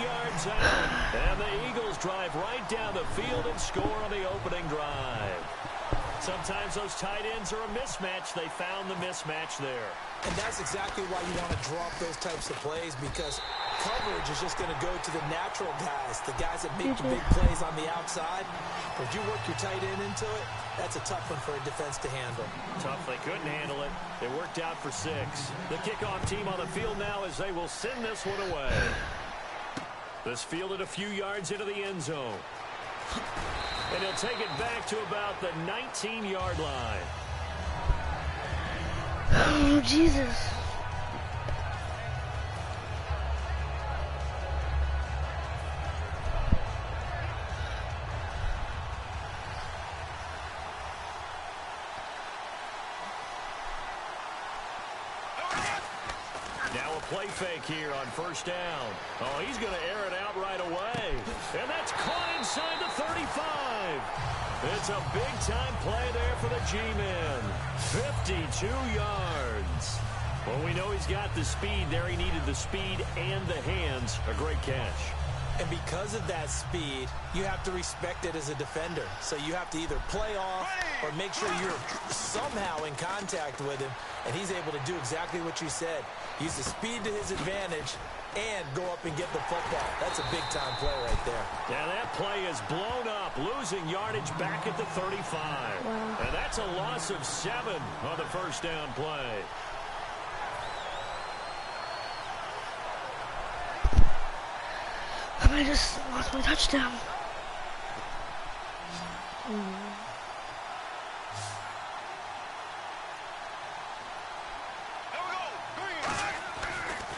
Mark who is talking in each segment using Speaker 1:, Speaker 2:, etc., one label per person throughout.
Speaker 1: yards out. And the Eagles drive right down the field and score on the opening drive. Sometimes those tight ends are a mismatch. They found the mismatch there.
Speaker 2: And that's exactly why you want to drop those types of plays, because coverage is just going to go to the natural guys, the guys that make the big plays on the outside. But if you work your tight end into it, that's a tough one for a defense to handle.
Speaker 1: Tough. They couldn't handle it. It worked out for 6. The kickoff team on the field now as they will send this one away. This fielded a few yards into the end zone. And he'll take it back to about the 19-yard line.
Speaker 3: Oh, Jesus.
Speaker 1: Now a play fake here on first down. Oh, he's going to air it out right away. And that's caught inside the 35. It's a big-time play there for the G-men. 52 yards. Well, we know he's got the speed there. He needed the speed and the hands. A great catch.
Speaker 2: And because of that speed, you have to respect it as a defender. So you have to either play off or make sure you're somehow in contact with him. And he's able to do exactly what you said. Use the speed to his advantage and go up and get the football. That's a big-time play right there.
Speaker 1: Yeah, that play is blown up, losing yardage back at the 35.
Speaker 3: Wow.
Speaker 1: And that's a loss of 7 on the first down play.
Speaker 3: I just lost my touchdown.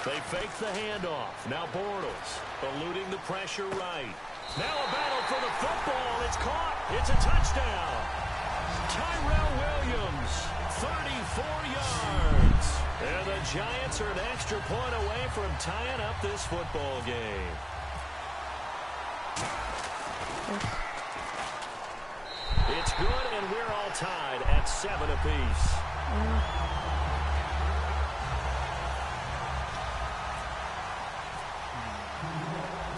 Speaker 1: They fake the handoff. Now Bortles eluding the pressure right. Now a battle for the football. It's caught. It's a touchdown. Tyrell Williams, 34 yards. And the Giants are an extra point away from tying up this football game. It's good, and we're all tied at 7 apiece.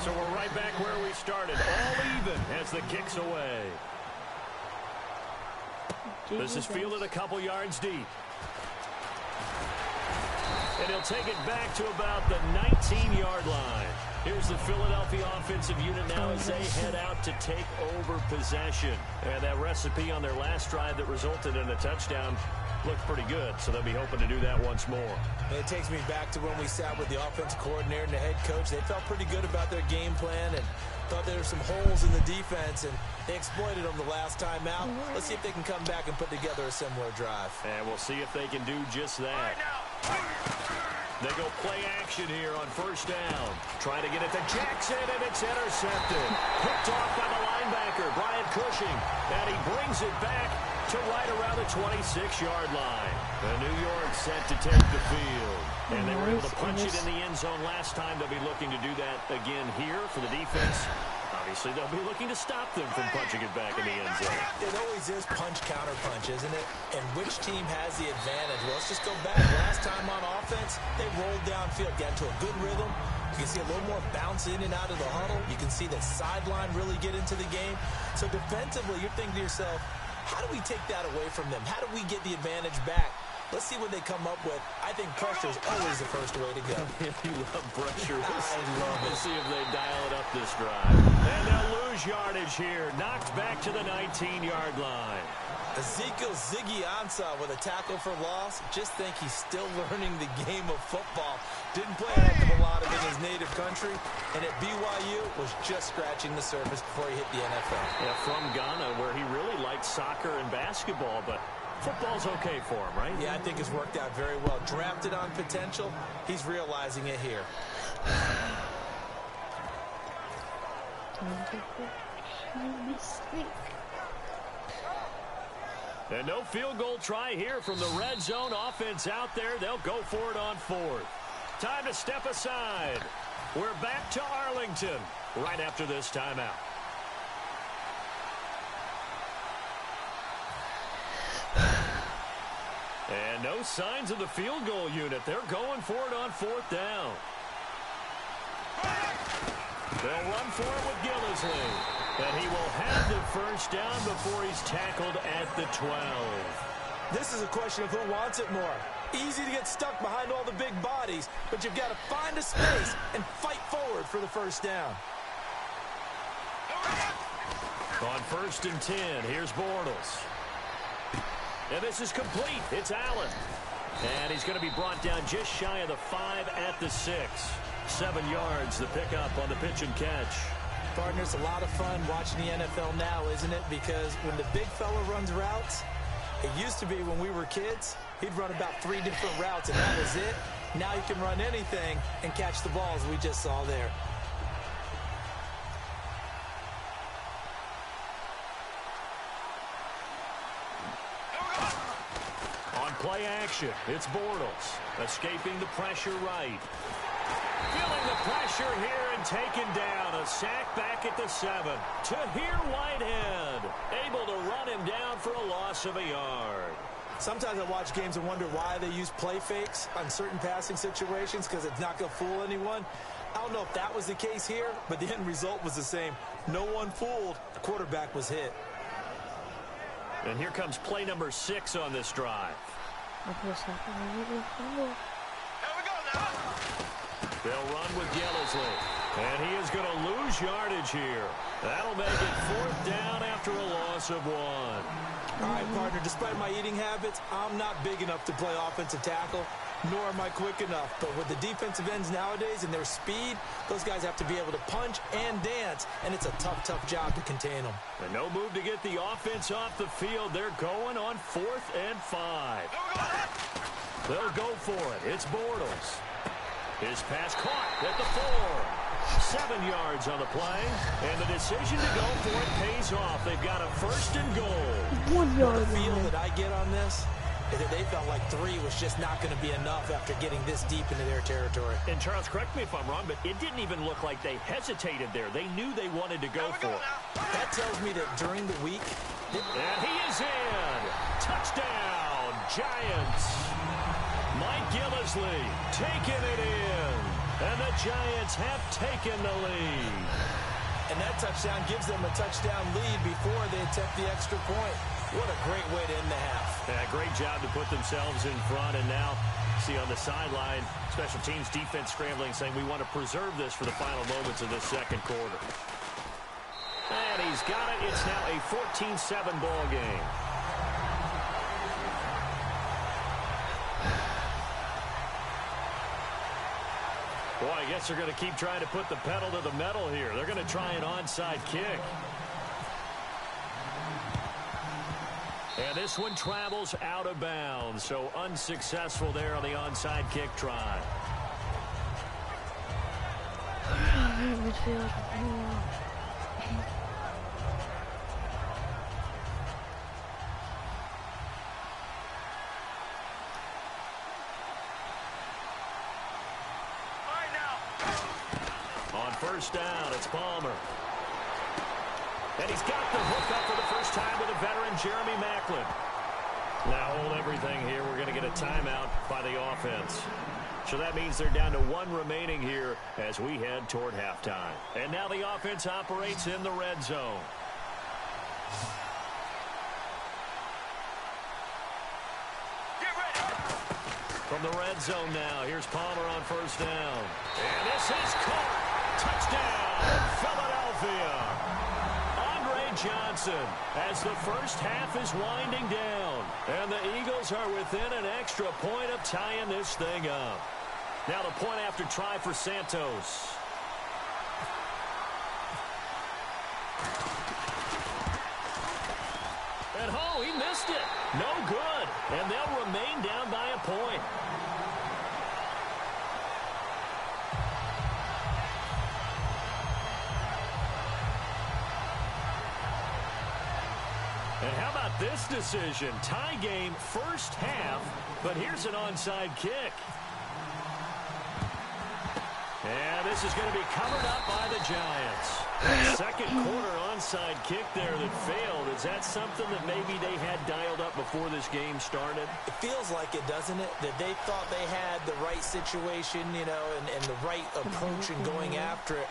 Speaker 1: So we're right back where we started, all even as the kick's away. This is fielded a couple yards deep. And he'll take it back to about the 19-yard line. Here's the Philadelphia offensive unit now as they head out to take over possession. And that recipe on their last drive that resulted in a touchdown looked pretty good, so they'll be hoping to do that once more.
Speaker 2: It takes me back to when we sat with the offensive coordinator and the head coach. They felt pretty good about their game plan and thought there were some holes in the defense, and they exploited them the last time out. Let's see if they can come back and put together a similar drive.
Speaker 1: And we'll see if they can do just that. They go play action here on first down. Trying to get it to Jackson, and it's intercepted. Picked off by the linebacker, Brian Cushing. And he brings it back to right around the 26-yard line. The New York set to take the field. And they were able to punch it in the end zone last time. They'll be looking to do that again here for the defense. Obviously, they'll be looking to stop them from punching it back in the end zone.
Speaker 2: It always is punch-counter-punch, isn't it? And which team has the advantage? Well, let's just go back. Last time on offense, they rolled downfield, got into a good rhythm. You can see a little more bounce in and out of the huddle. You can see the sideline really get into the game. So defensively, you're thinking to yourself, how do we take that away from them? How do we get the advantage back? Let's see what they come up with. I think pressure is always the first way to go.
Speaker 1: You love pressure.
Speaker 2: I love it.
Speaker 1: Let's see if they dial it up this drive. And they'll lose yardage here. Knocked back to the 19-yard line.
Speaker 2: Ezekiel Ziggy Ansah with a tackle for loss. Just think he's still learning the game of football. Didn't play a heck of a lot of it in his native country. And at BYU, was just scratching the surface before he hit the NFL.
Speaker 1: Yeah, from Ghana, where he really liked soccer and basketball, but football's okay for him, right?
Speaker 2: Yeah, I think it's worked out very well. Drafted on potential, he's realizing it here.
Speaker 1: And no field goal try here from the red zone offense out there. They'll go for it on 4th. Time to step aside. We're back to Arlington right after this timeout. And no signs of the field goal unit. They're going for it on 4th down. They'll run for it with Gillisley. And he will have the first down before he's tackled at the 12.
Speaker 2: This is a question of who wants it more. Easy to get stuck behind all the big bodies, but you've got to find a space and fight forward for the first down.
Speaker 1: On 1st and 10, here's Bortles. And this is complete. It's Allen. And he's going to be brought down just shy of the 5 at the 6. 7 yards, the pickup on the pitch and catch.
Speaker 2: Partner, it's a lot of fun watching the NFL now, isn't it? Because when the big fella runs routes, it used to be when we were kids, he'd run about 3 different routes, and that was it. Now you can run anything and catch the balls we just saw there.
Speaker 1: Play action. It's Bortles. Escaping the pressure right. Feeling the pressure here and taken down. A sack back at the 7. Tahir Whitehead. Able to run him down for a loss of a yard.
Speaker 2: Sometimes I watch games and wonder why they use play fakes on certain passing situations because it's not going to fool anyone. I don't know if that was the case here, but the end result was the same. No one fooled. The quarterback was hit.
Speaker 1: And here comes play number 6 on this drive.
Speaker 3: Here
Speaker 1: we go now. They'll run with Gillisley. And he is going to lose yardage here. That'll make it 4th down after a loss of 1.
Speaker 2: All right, partner, despite my eating habits, I'm not big enough to play offensive tackle, nor am I quick enough. But with the defensive ends nowadays and their speed, those guys have to be able to punch and dance, and it's a tough, tough job to contain them.
Speaker 1: And no move to get the offense off the field. They're going on 4th and 5. They'll go for it. It's Bortles. His pass caught at the 4. 7 yards on the play, and the decision to go for it pays off. They've got a 1st and goal.
Speaker 3: 1 yard.
Speaker 2: The feel that I get on this is that they felt like 3 was just not going to be enough after getting this deep into their territory.
Speaker 1: And Charles, correct me if I'm wrong, but it didn't even look like they hesitated there. They knew they wanted to go for it.
Speaker 2: That tells me that during the week...
Speaker 1: And he is in. Touchdown, Giants. Mike Gillisley taking it in. And the Giants have taken the lead.
Speaker 2: And that touchdown gives them a touchdown lead before they attempt the extra point. What a great way to end the half.
Speaker 1: Yeah, great job to put themselves in front. And now, see on the sideline, special teams defense scrambling, saying we want to preserve this for the final moments of this 2nd quarter. And he's got it. It's now a 14-7 ball game. Boy, I guess they're going to keep trying to put the pedal to the metal here. They're going to try an onside kick. And this one travels out of bounds, so unsuccessful there on the onside kick try.
Speaker 3: Midfield.
Speaker 1: On 1st down, it's Palmer. And he's got the hook up for the first time with a veteran, Jeremy Maclin. Now hold everything here. We're going to get a timeout by the offense. So that means they're down to 1 remaining here as we head toward halftime. And now the offense operates in the red zone. Get ready. From the red zone now, here's Palmer on 1st down. And this is caught. Touchdown, Philadelphia. Johnson as the first half is winding down. And the Eagles are within an extra point of tying this thing up. Now the point after try for Santos. And he missed it. No good. And they'll remain down by a point. And how about this decision? Tie game, 1st half, but here's an onside kick. And this is going to be covered up by the Giants. That 2nd quarter onside kick there that failed. Is that something that maybe they had dialed up before this game started?
Speaker 2: It feels like it, doesn't it? That they thought they had the right situation, you know, and the right approach in going after it.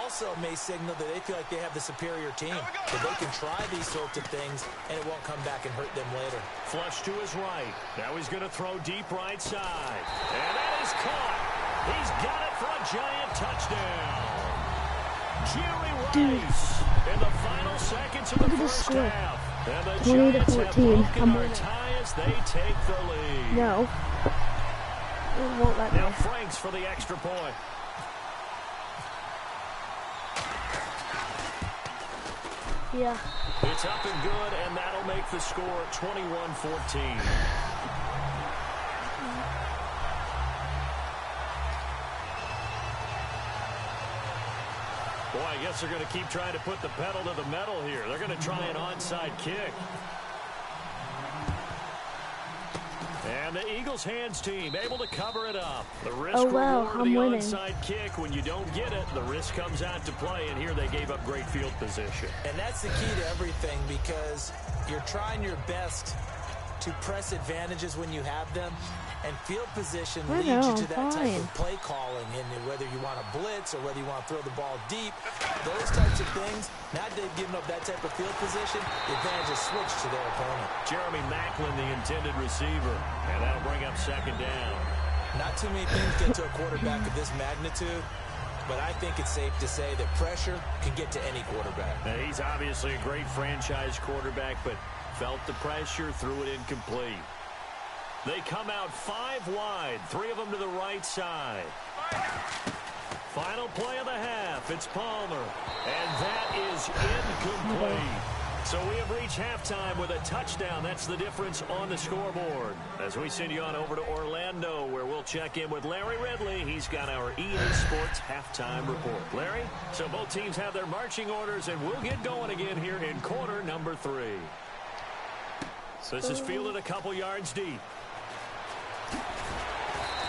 Speaker 2: also may signal that they feel like they have the superior team, that they can try these sorts of things, and it won't come back and hurt them later.
Speaker 1: Flush to his right. Now he's going to throw deep right side. And that is caught. He's got it for a giant touchdown. Jerry Rice in the final seconds of the first half. And the Giants have broken our tie as they take the lead.
Speaker 3: No. It won't let
Speaker 1: Now
Speaker 3: me.
Speaker 1: Franks for the extra point.
Speaker 3: Yeah.
Speaker 1: It's up and good, and that'll make the score 21-14. Boy, I guess they're going to keep trying to put the pedal to the metal here. They're going to try an onside kick. And the Eagles hands team able to cover it up. The risk reward of the onside kick. When you don't get it, the risk comes out to play, and here they gave up great field position.
Speaker 2: And that's the key to everything, because you're trying your best to press advantages when you have them, and field position leads you to that type of play calling. And whether you want to blitz or whether you want to throw the ball deep, those types of things, now they've given up that type of field position, the advantage is switched to their opponent.
Speaker 1: Jeremy Maclin, the intended receiver, and that'll bring up second down.
Speaker 2: Not too many things get to a quarterback of this magnitude, but I think it's safe to say that pressure can get to any quarterback.
Speaker 1: Now, he's obviously a great franchise quarterback, but felt the pressure, threw it incomplete. They come out 5 wide, 3 of them to the right side. Final play of the half, it's Palmer, and that is incomplete. So we have reached halftime with a touchdown. That's the difference on the scoreboard. As we send you on over to Orlando, where we'll check in with Larry Ridley. He's got our EA Sports halftime report. Larry, so both teams have their marching orders, and we'll get going again here in quarter number 3. This is fielded a couple yards deep.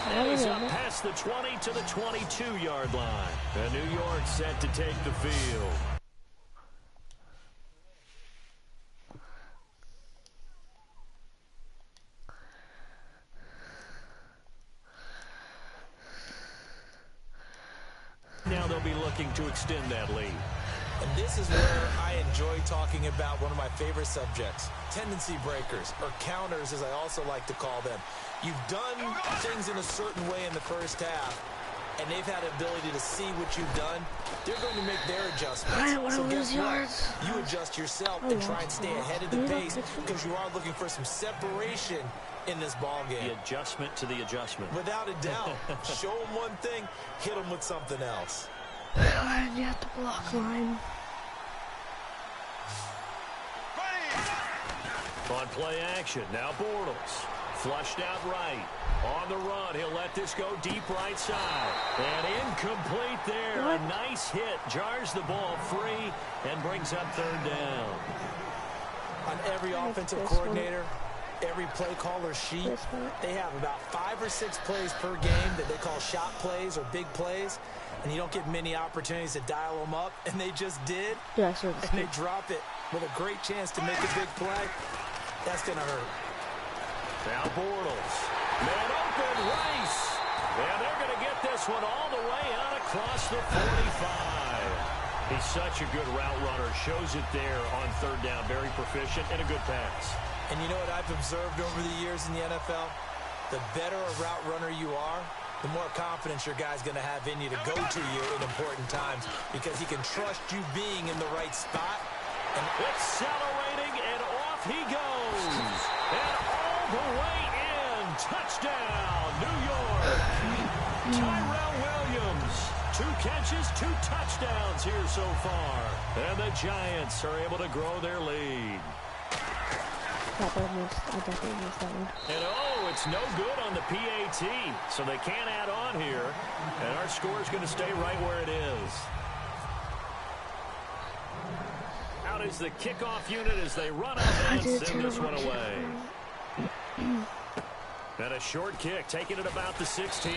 Speaker 1: And he's up past the 20 to the 22-yard line. And New York set to take the field. Now they'll be looking to extend that lead.
Speaker 2: And this is where I enjoy talking about one of my favorite subjects, tendency breakers, or counters as I also like to call them. You've done things in a certain way in the first half, and they've had the ability to see what you've done. They're going to make their adjustments. So guess what? You adjust yourself and try and stay ahead of the pace, because you are looking for some separation in this ball game.
Speaker 1: The adjustment to the adjustment.
Speaker 2: Without a doubt. Show them one thing, hit them with something else.
Speaker 3: You have to block line.
Speaker 1: On play action, now Bortles. Flushed out right. On the run, he'll let this go deep right side. And incomplete there. A nice hit. Jars the ball free and brings up third down.
Speaker 2: On every offensive coordinator, every play caller sheet, they have about 5 or 6 plays per game that they call shot plays or big plays. And you don't get many opportunities to dial them up. And they just did.
Speaker 3: And
Speaker 2: they drop it with a great chance to make a big play. That's going to hurt.
Speaker 1: Now Bortles. Man open, Rice. And they're going to get this one all the way out across the 45. He's such a good route runner. Shows it there on third down. Very proficient and a good pass.
Speaker 2: And you know what I've observed over the years in the NFL? The better a route runner you are, the more confidence your guy's going to have in you to go to you in important times, because he can trust you being in the right spot.
Speaker 1: And accelerating, and off he goes. And all the way in. Touchdown, New York. Tyrell Williams. 2 catches, 2 touchdowns here so far. And the Giants are able to grow their lead.
Speaker 3: I definitely missed that one.
Speaker 1: And oh, it's no good on the PAT. So they can't add on here. And our score is going to stay right where it is. Out is the kickoff unit as they run up and send this one away. And a short kick, taking it about the 16.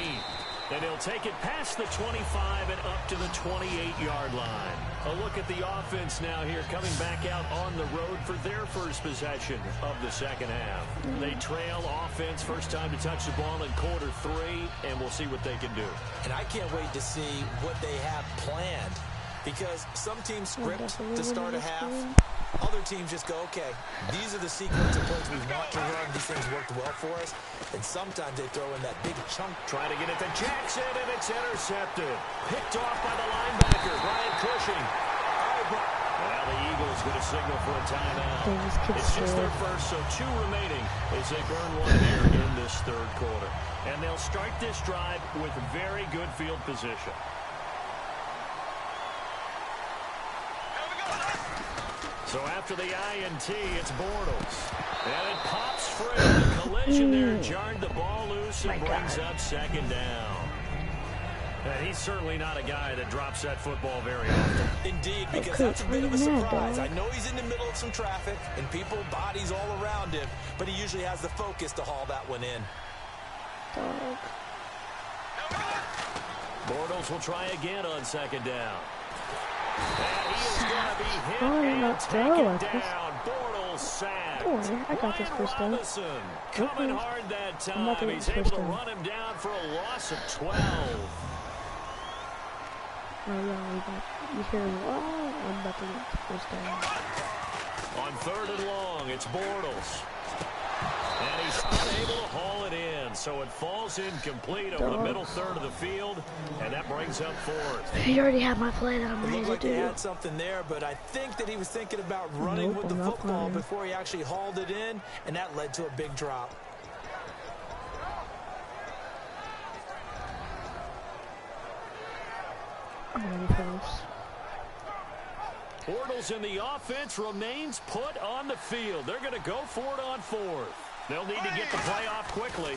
Speaker 1: And he'll take it past the 25 and up to the 28-yard line. A look at the offense now here, coming back out on the road for their first possession of the second half. They trail offense, first time to touch the ball in quarter 3, and we'll see what they can do.
Speaker 2: And I can't wait to see what they have planned because some teams script to start a half. Other teams just go, okay, these are the sequence of plays we want to run. These things worked well for us. And sometimes they throw in that big chunk.
Speaker 1: Trying to get it to Jackson, and it's intercepted. Picked off by the linebacker, Brian Cushing. Now the Eagles going to signal for a timeout. It's just their first, so 2 remaining as they burn 1 here in this third quarter. And they'll start this drive with very good field position. So after the INT, it's Bortles. And it pops free. The collision there jarred the ball loose and brings up second down. And he's certainly not a guy that drops that football very often.
Speaker 2: Indeed, because that's a bit of a surprise. I know he's in the middle of some traffic and people, bodies all around him, but he usually has the focus to haul that one in.
Speaker 1: Bortles will try again on second down. And he is going to be hit and taken down. Bortles sacked.
Speaker 3: Don't worry, I got this first down.
Speaker 1: Robinson coming hard that time. He's able to run him down for a loss of 12.
Speaker 3: Oh yeah, you hear him. Oh, I'm about to get the first down.
Speaker 1: On third and long, it's Bortles. And he's unable to haul it in, so it falls incomplete over the middle third of the field, and that brings up fourth.
Speaker 3: He already had my play that I'm ready to do.
Speaker 2: It looked like he had something there, but I think that he was thinking about running with the football before he actually hauled it in, and that led to a big drop.
Speaker 3: I'm ready for this.
Speaker 1: Bortles in the offense remains put on the field. They're going to go for it on fourth. They'll need to get the play off quickly.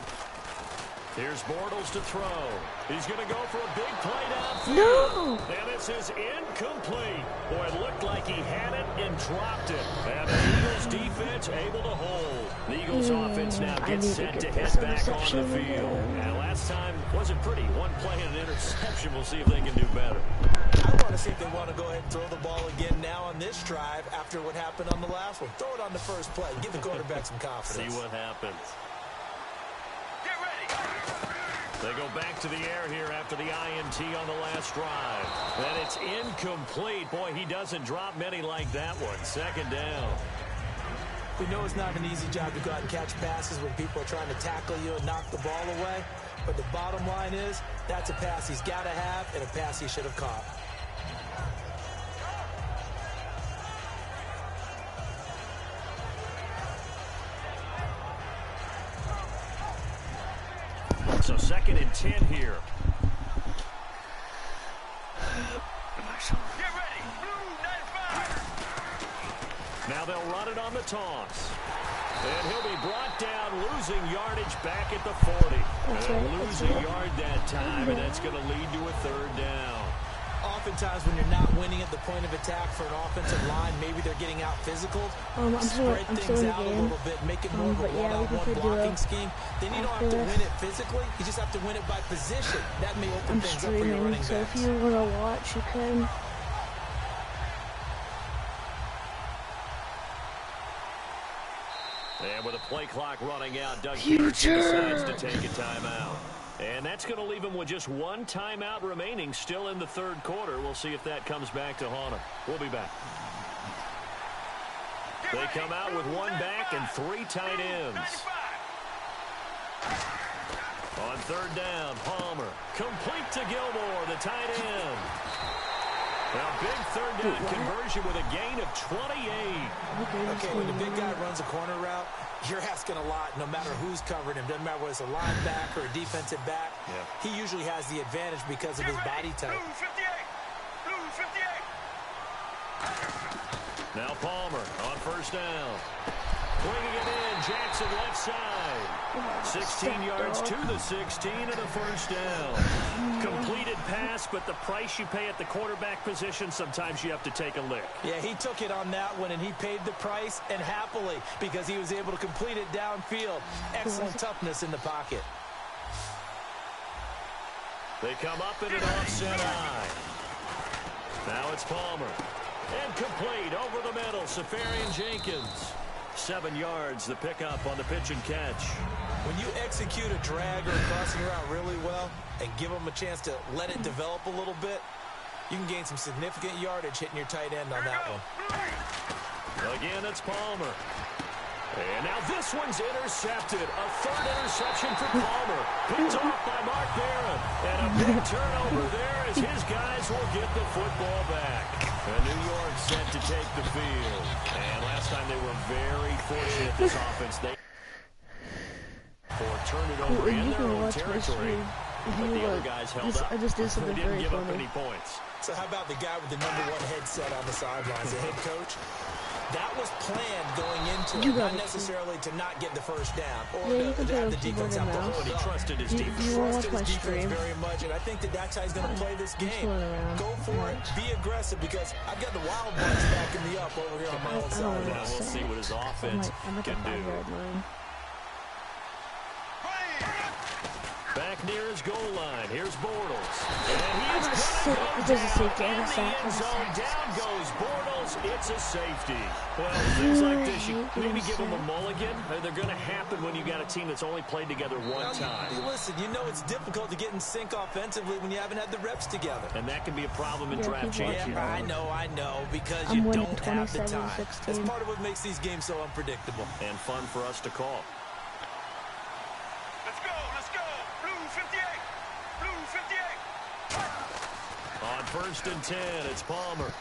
Speaker 1: Here's Bortles to throw. He's going to go for a big play downfield.
Speaker 3: No!
Speaker 1: And this is incomplete. Boy, it looked like he had it and dropped it. And the Eagles defense able to hold. The Eagles offense now gets set to head back on the field. And last time wasn't pretty. One play and an interception. We'll see if they can do better.
Speaker 2: I want to see if they want to go ahead and throw the ball again now on this drive after what happened on the last one. Throw it on the first play. Give the quarterback some confidence.
Speaker 1: See what happens. They go back to the air here after the INT on the last drive. And it's incomplete. Boy, he doesn't drop many like that one. Second down.
Speaker 2: We know it's not an easy job to go out and catch passes when people are trying to tackle you and knock the ball away. But the bottom line is, that's a pass he's got to have and a pass he should have caught.
Speaker 1: So second and 10 here.
Speaker 4: Get ready. Blue 95.
Speaker 1: Now they'll run it on the toss. And he'll be brought down, losing yardage back at the 40. And losing a yard that time, and that's going to lead to a third down.
Speaker 2: Oftentimes when you're not winning at the point of attack for an offensive line, maybe they're getting out physical, spread things out a little bit, make it more of a one-on-one blocking scheme. Then you don't have to win it physically, you just have to win it by position. That may open things up for your running backs.
Speaker 3: So if you want to watch, you can.
Speaker 1: And with a play clock running out, Doug Peterson decides to take a timeout. And that's going to leave him with just one timeout remaining still in the third quarter. We'll see if that comes back to haunt him. We'll be back. They come out with one back and 3 tight ends. On third down, Palmer. Complete to Gilmore, the tight end. Now, big third down conversion with a gain of 28.
Speaker 2: Okay, when the big guy runs a corner route, you're asking a lot no matter who's covering him. Doesn't matter whether it's a linebacker or a defensive back. Yeah. He usually has the advantage because of his body type.
Speaker 4: Blue 58.
Speaker 1: Now Palmer on first down. Bringing it in, Jackson left side. 16 yards to the 16 and a first down. Completed pass, but the price you pay at the quarterback position, sometimes you have to take a lick.
Speaker 2: Yeah, he took it on that one, and he paid the price, and happily, because he was able to complete it downfield. Excellent toughness in the pocket.
Speaker 1: They come up in an offset eye. Now it's Palmer. And complete over the middle, Safarian Jenkins. 7 yards, the pickup on the pitch and catch.
Speaker 2: When you execute a drag or a crossing route really well and give them a chance to let it develop a little bit, You can gain some significant yardage hitting your tight end on that one.
Speaker 1: Again, it's Palmer. And now this one's intercepted. A third interception for Palmer. Picked off by Mark Barron. And a big turnover there as his guys will get the football back. And New York set to take the field. And last time they were very fortunate, this offense. They turned it over in their own territory. But the other guys held up.
Speaker 3: I just did something
Speaker 1: they
Speaker 3: very
Speaker 1: didn't give up
Speaker 3: funny.
Speaker 1: any points.
Speaker 2: So how about the guy with the #1 headset on the sidelines, the head coach? That was planned going into it, not necessarily to not get the first down or to have the defense have to hold
Speaker 1: He
Speaker 2: up.
Speaker 1: trusted his defense.
Speaker 3: You want to watch my stream?
Speaker 2: Very much, and I think that that's how he's going to play this game. Go for it, be aggressive, because I've got the Wild Bucks backing me up over here on my own side.
Speaker 1: Now we'll see what his offense can do. Back near his goal line. Here's Bortles. And he's going to go down in the end zone. Down goes Bortles. It's a safety. Well, things like this, you maybe give them a mulligan. They're going to happen when you got a team that's only played together one time.
Speaker 2: Listen, you know it's difficult to get in sync offensively when you haven't had the reps together.
Speaker 1: And that can be a problem in draft championships.
Speaker 2: Yeah, I know, because you don't have the time. That's part of what makes these games so unpredictable.
Speaker 1: And fun for us to call.
Speaker 4: Let's go, let's go. Blue 58. Blue 58.
Speaker 1: On 1st and 10, it's Palmer.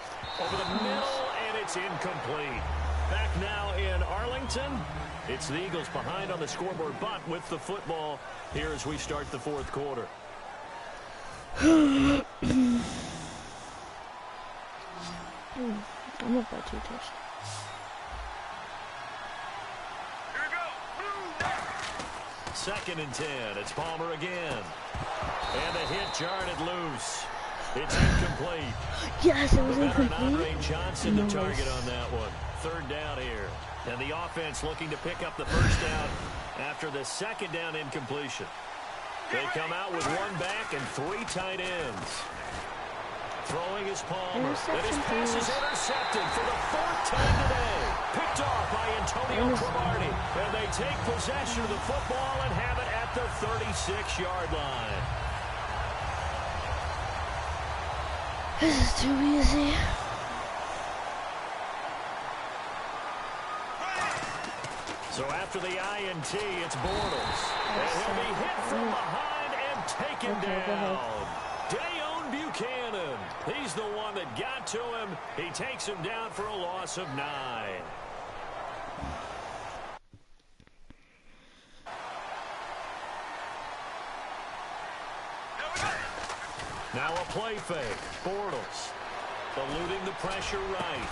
Speaker 1: Over the middle, and it's incomplete. Back now in Arlington. It's the Eagles behind on the scoreboard, but with the football here as we start the 4th quarter.
Speaker 3: I'm up by 2 touchdowns.
Speaker 4: Here we go. Blue.
Speaker 1: 2nd and 10. It's Palmer again. And the hit jarred loose. It's incomplete.
Speaker 3: Yes, it was
Speaker 1: The veteran
Speaker 3: incomplete.
Speaker 1: Andre Johnson the target on that one. 3rd down here. And the offense looking to pick up the 1st down after the 2nd down incompletion. They come out with 1 back and 3 tight ends. Throwing is Palmer. And his pass is intercepted for the 4th time today. Picked off by Antonio Cromartie. And they take possession of the football and have it at the 36-yard line.
Speaker 3: This is too easy.
Speaker 1: So after the INT, it's Bortles. And he'll be hit from behind and taken down. Dayon Buchanan. He's the one that got to him. He takes him down for a loss of 9. Now a play fake. Bortles eluding the pressure right.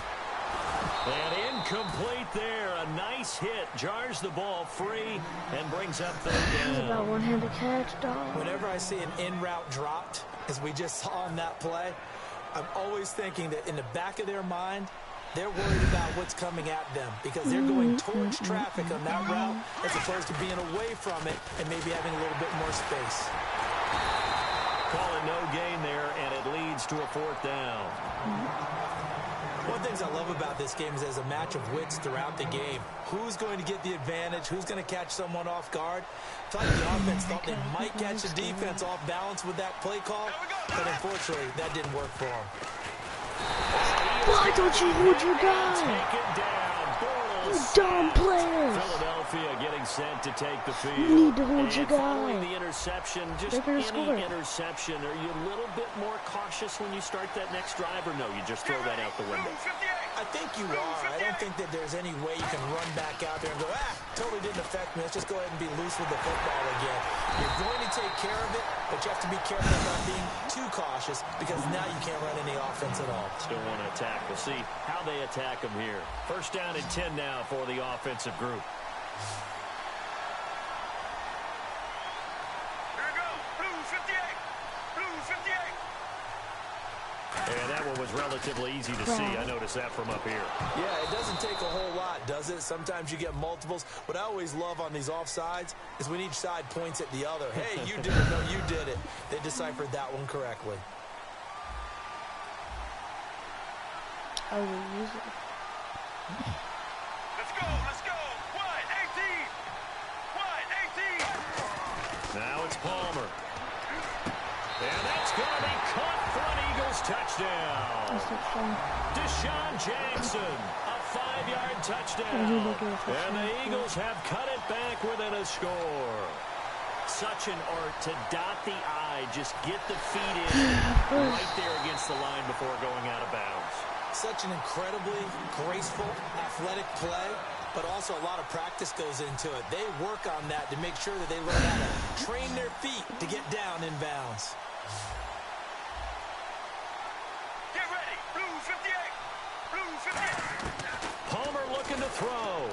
Speaker 1: And incomplete there. A nice hit. Jars the ball free and brings up 3rd down.
Speaker 3: About one-handed catch, dog.
Speaker 2: Whenever I see an in-route dropped, as we just saw on that play, I'm always thinking that in the back of their mind, they're worried about what's coming at them because they're going towards traffic on that route as opposed to being away from it and maybe having a little bit more space.
Speaker 1: Call it no gain there, and it leads to a 4th down.
Speaker 2: One of the things I love about this game is there's a match of wits throughout the game. Who's going to get the advantage? Who's going to catch someone off guard? I thought the offense thought they might catch the defense off balance with that play call, but unfortunately, that didn't work for them.
Speaker 3: Why don't you hold your guy?
Speaker 1: Take it down. Bortles.
Speaker 3: You dumb players.
Speaker 1: Philadelphia getting set to take the field.
Speaker 3: You need to hold your
Speaker 1: Following
Speaker 3: guy.
Speaker 1: the interception, just
Speaker 3: They're gonna
Speaker 1: any
Speaker 3: score.
Speaker 1: interception, are you a little bit more cautious when you start that next drive, or no, you just throw that out the window?
Speaker 4: Blue 58.
Speaker 2: I think you are. I don't think that there's any way you can run back out there and go, totally didn't affect me. Let's just go ahead and be loose with the football again. You're going to take care of it, but you have to be careful about being too cautious because now you can't run any offense at all.
Speaker 1: Still want to attack. We'll see how they attack them here. 1st down and 10 now for the offensive group.
Speaker 4: Here we go. Blue 58. Blue 58.
Speaker 1: And that one was relatively easy to see. I noticed that from up here.
Speaker 2: Yeah, it doesn't take a whole lot, does it? Sometimes you get multiples. What I always love on these offsides is when each side points at the other. Hey, you did it. No, you did it. They deciphered that one correctly.
Speaker 3: I will use it.
Speaker 4: Let's go, let's go. Wide 18. Wide 18.
Speaker 1: Now it's Palmer. And that's going to be caught front Eagles touchdown. Deshaun Jackson, a 5-yard touchdown. And the Eagles have cut it back within a score. Such an art to dot the I, just get the feet in right there against the line before going out of bounds.
Speaker 2: Such an incredibly graceful, athletic play, but also a lot of practice goes into it. They work on that to make sure that they learn how to train their feet to get down in bounds.
Speaker 4: Get ready. Blue 58. Blue 58.
Speaker 1: Palmer looking to throw.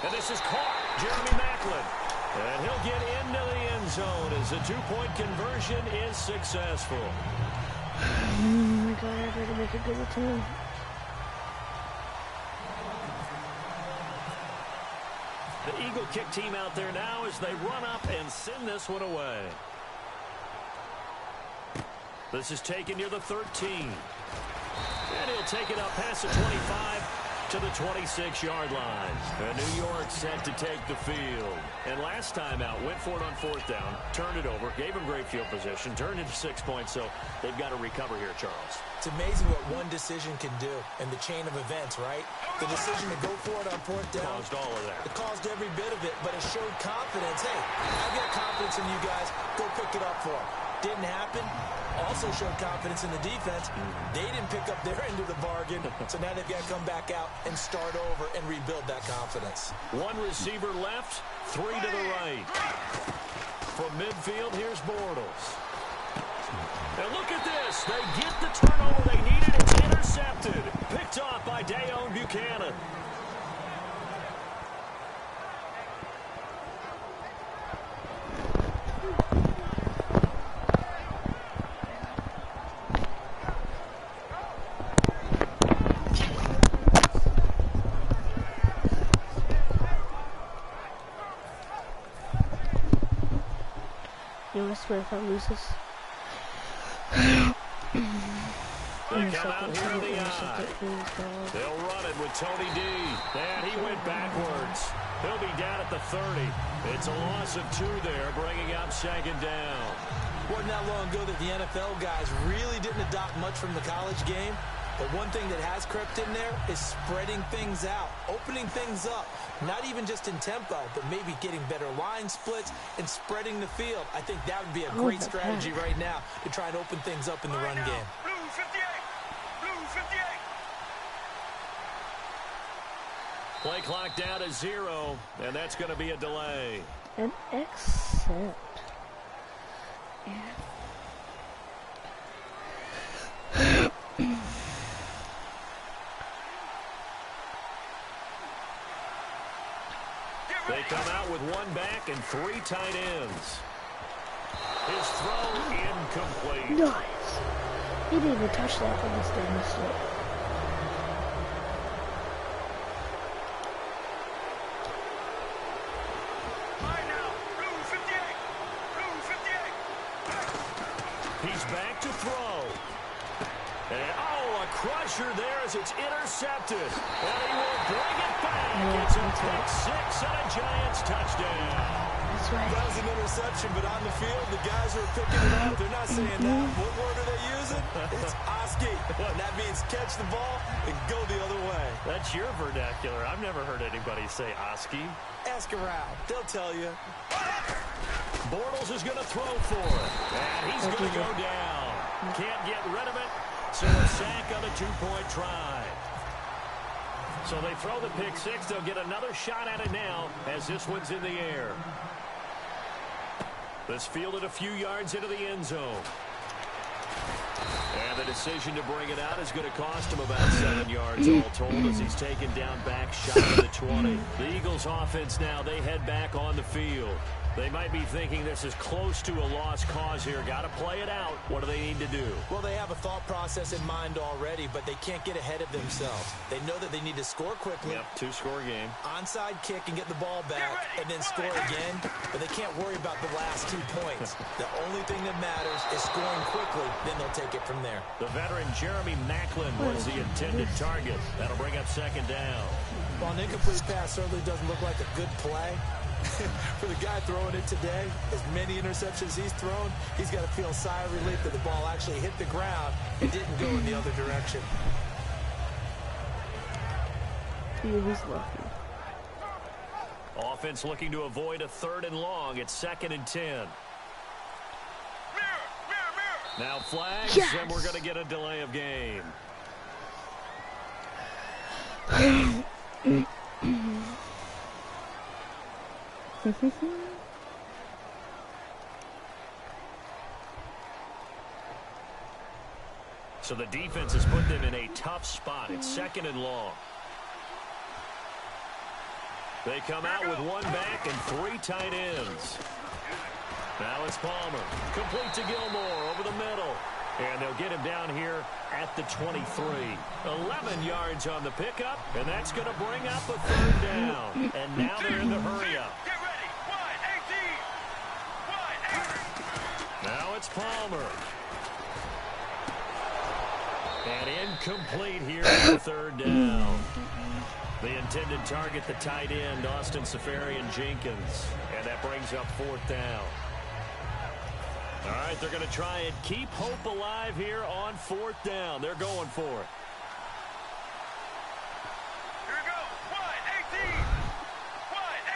Speaker 1: And this is caught. Jeremy Maclin. And he'll get into the end zone as the 2-point conversion is successful.
Speaker 3: Oh my God, I gotta make a good return.
Speaker 1: The Eagle kick team out there now as they run up and send this one away. This is taken near the 13. And he'll take it up past the 25 to the 26-yard line. And New York set to take the field. And last time out, went for it on 4th down, turned it over, gave him great field position, turned into 6 points, so they've got to recover here, Charles.
Speaker 2: It's amazing what one decision can do in the chain of events, right? The decision to go for it on 4th down.
Speaker 1: Caused all of that.
Speaker 2: It caused every bit of it, but it showed confidence. Hey, I've got confidence in you guys. Go pick it up for them. Didn't happen. Also showed confidence in the defense. They didn't pick up their end of the bargain, so now they've got to come back out and start over and rebuild that confidence.
Speaker 1: One receiver left, 3 to the right. From midfield, here's Bortles. And look at this. They get the turnover they needed. It's intercepted. Picked off by Dayon Buchanan.
Speaker 3: I swear if I lose this.
Speaker 1: They come out here to the eye. They'll run it with Tony D. And he went backwards. He'll be down at the 30. It's a loss of 2 there, bringing up 2nd down.
Speaker 2: Wasn't that long ago that the NFL guys really didn't adopt much from the college game. But one thing that has crept in there is spreading things out, opening things up, not even just in tempo, but maybe getting better line splits and spreading the field. I think that would be a great strategy right now to try and open things up in the run game.
Speaker 4: Blue 58. Blue 58.
Speaker 1: Play clock down to 0, and that's going to be a delay.
Speaker 3: And accept. Yeah.
Speaker 1: They come out with 1 back and 3 tight ends. His throw incomplete.
Speaker 3: Nice. He didn't even touch that from this thing.
Speaker 4: Right now. Blue 58. Blue 58.
Speaker 1: He's back to throw. And, a crusher there as it's intercepted. And he will bring it back. It's a pick 6 and a Giants touchdown.
Speaker 3: That's right.
Speaker 2: That was an interception, but on the field, the guys who are picking it up, they're not saying that. What word are they using? It's Oski. And that means catch the ball and go the other way.
Speaker 1: That's your vernacular. I've never heard anybody say Oski.
Speaker 2: Ask around. They'll tell you.
Speaker 1: Bortles is going to throw for it. And he's going to go down. Can't get rid of it. So a sack on a 2-point try. So they throw the pick 6. They'll get another shot at it now as this one's in the air. This fielded a few yards into the end zone. And the decision to bring it out is going to cost him about 7 yards all told as he's taken down back shot of the 20. The Eagles offense now, they head back on the field. They might be thinking this is close to a lost cause here. Got to play it out. What do they need to do?
Speaker 2: Well, they have a thought process in mind already, but they can't get ahead of themselves. They know that they need to score quickly.
Speaker 1: Yep, 2-score game.
Speaker 2: Onside kick and get the ball back and then score again, but they can't worry about the last 2 points. The only thing that matters is scoring quickly, then they'll take it from there.
Speaker 1: The veteran Jeremy Maclin was the intended target. That'll bring up 2nd down.
Speaker 2: While an incomplete pass certainly doesn't look like a good play, For the guy throwing it today, as many interceptions he's thrown, he's got to feel a sigh of relief that the ball actually hit the ground and didn't go in the other direction.
Speaker 3: Yeah, he's lucky.
Speaker 1: Offense looking to avoid a 3rd and long. It's 2nd and 10. Now flags,
Speaker 3: yes!
Speaker 1: And we're going to get a delay of game. So the defense has put them in a tough spot. It's 2nd and long. They come out with 1 back and 3 tight ends. Now it's Palmer. Complete to Gilmore over the middle. And they'll get him down here at the 23. 11 yards on the pickup, and that's going to bring up a 3rd down. And now they're in the hurry up.
Speaker 4: Get ready. Wide 18. Wide 18.
Speaker 1: Now it's Palmer. And incomplete here on 3rd down. The intended target, the tight end, Austin Safarian-Jenkins. And that brings up 4th down. All right, they're going to try and keep hope alive here on 4th down. They're going for it.
Speaker 4: Here we go. Wide 18. Wide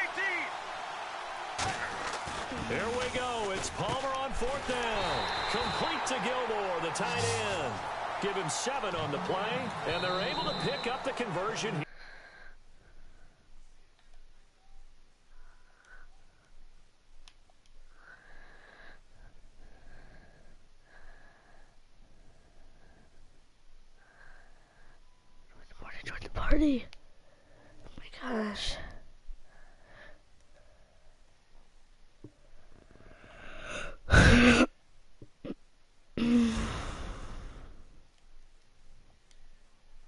Speaker 4: 18.
Speaker 1: Here we go. It's Palmer on 4th down. Complete to Gilmore, the tight end. Give him 7 on the play, and they're able to pick up the conversion here.
Speaker 3: Join the party. Oh my gosh.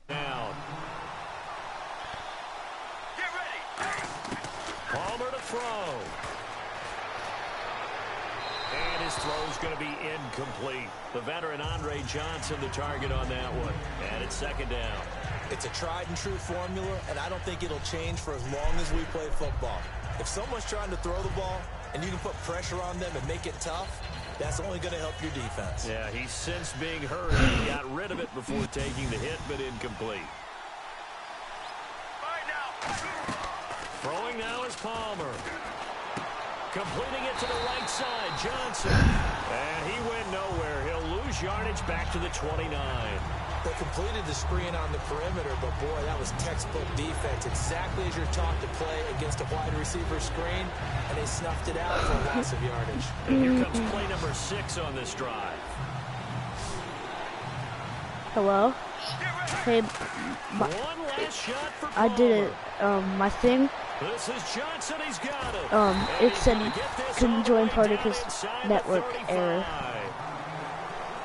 Speaker 1: Down.
Speaker 4: Get ready.
Speaker 1: Palmer to throw. And his throw's going to be incomplete. The veteran Andre Johnson the target on that one. And it's 2nd down.
Speaker 2: It's a tried-and-true formula, and I don't think it'll change for as long as we play football. If someone's trying to throw the ball and you can put pressure on them and make it tough, that's only going to help your defense.
Speaker 1: Yeah, he's since being hurt. He got rid of it before taking the hit, but incomplete.
Speaker 4: Right now.
Speaker 1: Throwing now is Palmer. Completing it to the right side, Johnson. And he went nowhere. He'll lose yardage back to the 29.
Speaker 2: They completed the screen on the perimeter, but boy, that was textbook defense. Exactly as you're taught to play against a wide receiver screen, and they snuffed it out for a loss of yardage.
Speaker 1: And here comes play number 6 on this drive.
Speaker 3: Hello? Hey,
Speaker 1: One last shot for
Speaker 3: I did it.
Speaker 1: Palmer.
Speaker 3: My thing.
Speaker 1: This is Johnson. He's got it.
Speaker 3: It said couldn't join party because network error.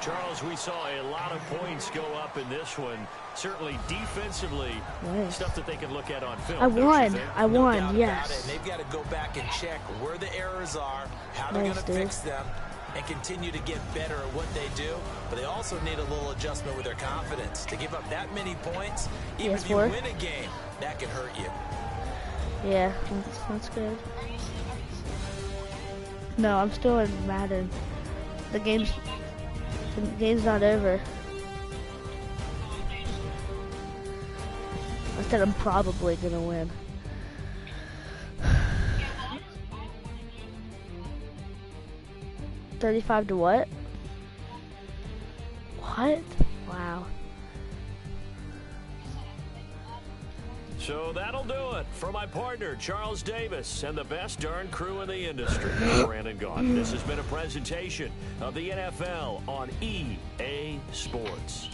Speaker 1: Charles, we saw a lot of points go up in this one. Certainly defensively,
Speaker 3: Nice.
Speaker 1: stuff that they can look at on film.
Speaker 3: I
Speaker 1: don't you
Speaker 3: won.
Speaker 1: think?
Speaker 3: I
Speaker 2: No
Speaker 3: won.
Speaker 2: doubt about
Speaker 3: Yes.
Speaker 2: it, and they've got to go back and check where the errors are, how they're
Speaker 3: Nice,
Speaker 2: going to
Speaker 3: dude.
Speaker 2: fix them, and continue to get better at what they do. But they also need a little adjustment with their confidence. To give up that many points, even if you
Speaker 3: PS4?
Speaker 2: win a game, that can hurt you.
Speaker 3: Yeah, that's good. No, I'm still in Madden. The game's not over. I said I'm probably gonna win. $35 to what? What? Wow.
Speaker 1: So that'll do it for my partner, Charles Davis, and the best darn crew in the industry, Brandon Gaughan. This has been a presentation of the NFL on EA Sports.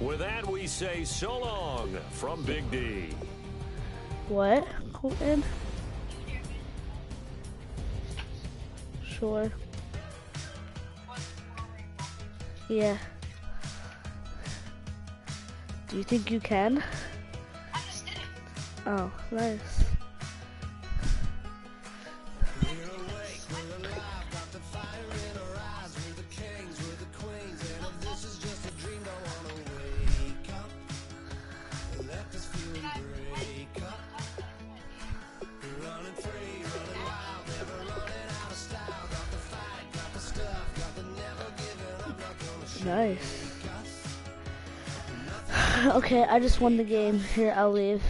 Speaker 1: With that, we say so long from Big D.
Speaker 3: What? Colton? Sure. Yeah. Do you think you can? Oh, nice.
Speaker 5: Running free,
Speaker 3: Nice. Okay, I just won the game. Here, I'll leave.